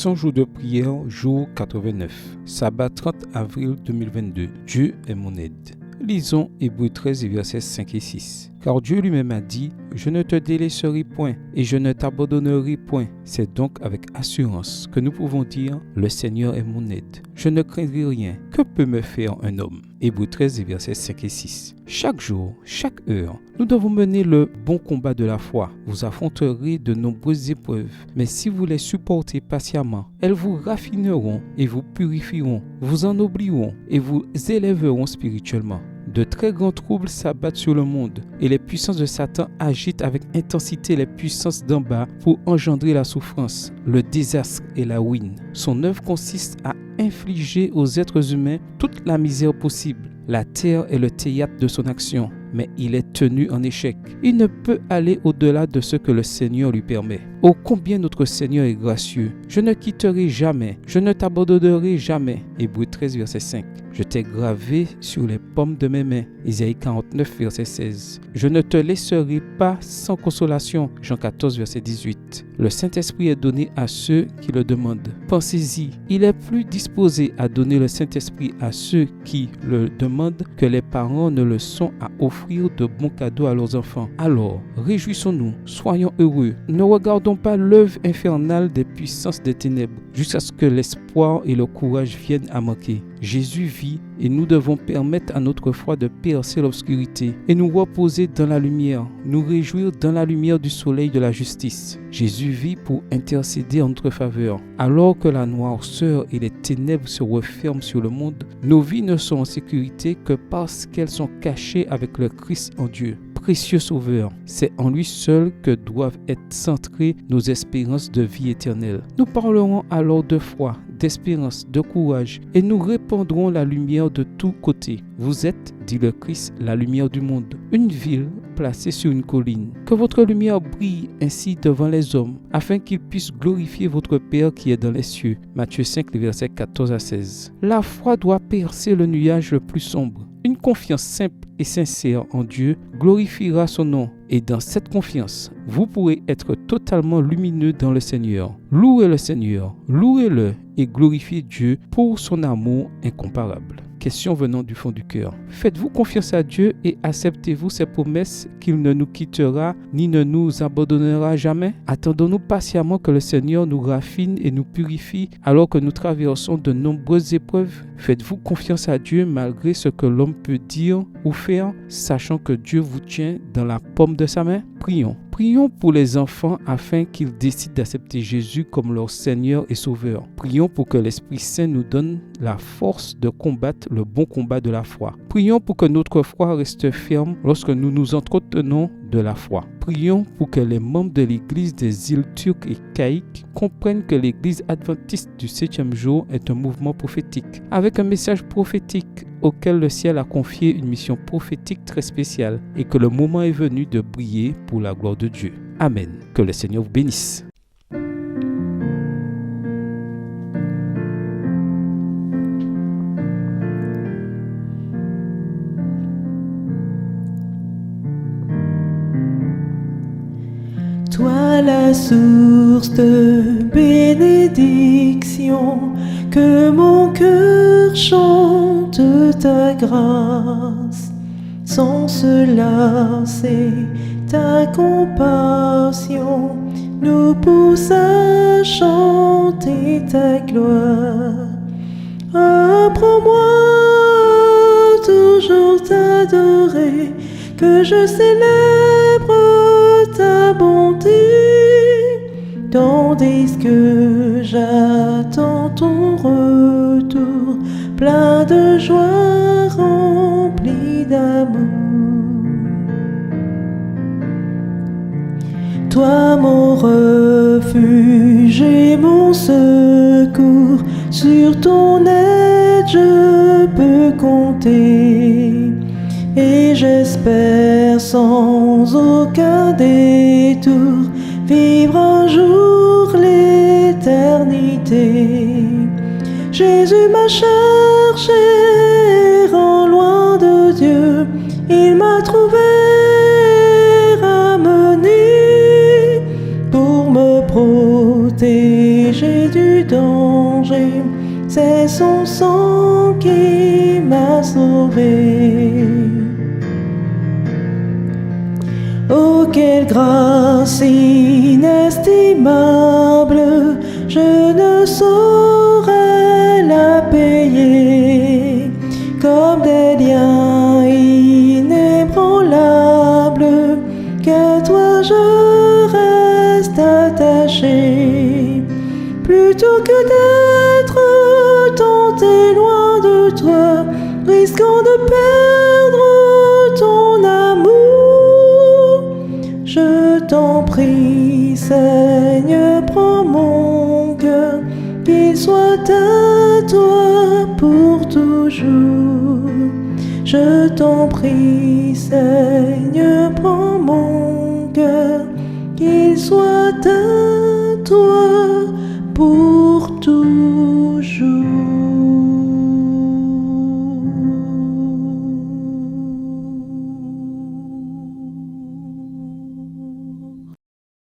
100 jours de prière, jour 89. Sabbat 30 avril 2022. Dieu est mon aide. Lisons Hébreux 13, versets 5 et 6. Car Dieu lui-même a dit, « Je ne te délaisserai point et je ne t'abandonnerai point. » C'est donc avec assurance que nous pouvons dire, « Le Seigneur est mon aide. Je ne craindrai rien. Que peut me faire un homme ?» Hébreux 13, versets 5 et 6. Chaque jour, chaque heure, nous devons mener le bon combat de la foi. Vous affronterez de nombreuses épreuves, mais si vous les supportez patiemment, elles vous raffineront et vous purifieront, vous ennobliront et vous élèveront spirituellement. De très grands troubles s'abattent sur le monde et les puissances de Satan agitent avec intensité les puissances d'en bas pour engendrer la souffrance, le désastre et la ruine. Son œuvre consiste à infliger aux êtres humains toute la misère possible. La terre est le théâtre de son action, mais il est tenu en échec. Il ne peut aller au-delà de ce que le Seigneur lui permet. Oh, combien notre Seigneur est gracieux. Je ne quitterai jamais, je ne t'abandonnerai jamais. Hébreux 13, verset 5. Je t'ai gravé sur les paumes de mes mains. Isaïe 49, verset 16. Je ne te laisserai pas sans consolation. Jean 14, verset 18. Le Saint-Esprit est donné à ceux qui le demandent. Pensez-y, il est plus disposé à donner le Saint-Esprit à ceux qui le demandent que les parents ne le sont à offrir de bons cadeaux à leurs enfants. Alors, réjouissons-nous, soyons heureux. Ne regardons pas l'œuvre infernale des puissances des ténèbres jusqu'à ce que l'espoir et le courage viennent à manquer. Jésus vit et nous devons permettre à notre foi de percer l'obscurité et nous reposer dans la lumière, nous réjouir dans la lumière du soleil de la justice. Jésus vit pour intercéder en notre faveur. Alors que la noirceur et les ténèbres se referment sur le monde, nos vies ne sont en sécurité que parce qu'elles sont cachées avec le Christ en Dieu. Précieux Sauveur, c'est en lui seul que doivent être centrées nos espérances de vie éternelle. Nous parlerons alors de foi, d'espérance, de courage et nous répandrons la lumière de tous côtés. Vous êtes, dit le Christ, la lumière du monde, une ville placée sur une colline. Que votre lumière brille ainsi devant les hommes, afin qu'ils puissent glorifier votre Père qui est dans les cieux. Matthieu 5, les versets 14 à 16. La foi doit percer le nuage le plus sombre. Une confiance simple et sincère en Dieu glorifiera son nom. Et dans cette confiance, vous pourrez être totalement lumineux dans le Seigneur. Louez le Seigneur, louez-le et glorifiez Dieu pour son amour incomparable. Question venant du fond du cœur. Faites-vous confiance à Dieu et acceptez-vous ses promesses qu'il ne nous quittera ni ne nous abandonnera jamais? Attendons-nous patiemment que le Seigneur nous raffine et nous purifie alors que nous traversons de nombreuses épreuves? Faites-vous confiance à Dieu malgré ce que l'homme peut dire ou faire, sachant que Dieu vous tient dans la paume de sa main? Prions. Prions pour les enfants afin qu'ils décident d'accepter Jésus comme leur Seigneur et Sauveur. Prions pour que l'Esprit Saint nous donne la force de combattre le bon combat de la foi. Prions pour que notre foi reste ferme lorsque nous nous entretenons de la foi. Prions pour que les membres de l'Église des îles turques et caïques comprennent que l'Église adventiste du 7e jour est un mouvement prophétique, avec un message prophétique auquel le ciel a confié une mission prophétique très spéciale et que le moment est venu de briller pour la gloire de Dieu. Amen. Que le Seigneur vous bénisse. Toi la source de bénédiction, que mon cœur chante ta grâce. Sans cela, c'est ta compassion nous pousse à chanter ta gloire. Apprends-moi toujours t'adorer, que je célèbre ta bonté, tandis que j'attends ton retour, plein de joie, rempli d'amour. Toi mon refuge et mon secours, sur ton aide je peux compter. Et j'espère sans aucun détour vivre un jour l'éternité. Jésus m'a cherché, errant loin de Dieu, il m'a trouvé, ramené pour me protéger du du danger. C'est son sang qui m'a sauvé. Oh, quelle grâce inestimable, je ne saurais la payer. Comme des liens inébranlables, qu'à toi je reste attaché. Plutôt que d'être tenté loin de toi, risquant de perdre ton amour, je t'en prie, Seigneur, prends mon cœur, qu'il soit à toi pour toujours. Je t'en prie, Seigneur, prends mon cœur, qu'il soit à toi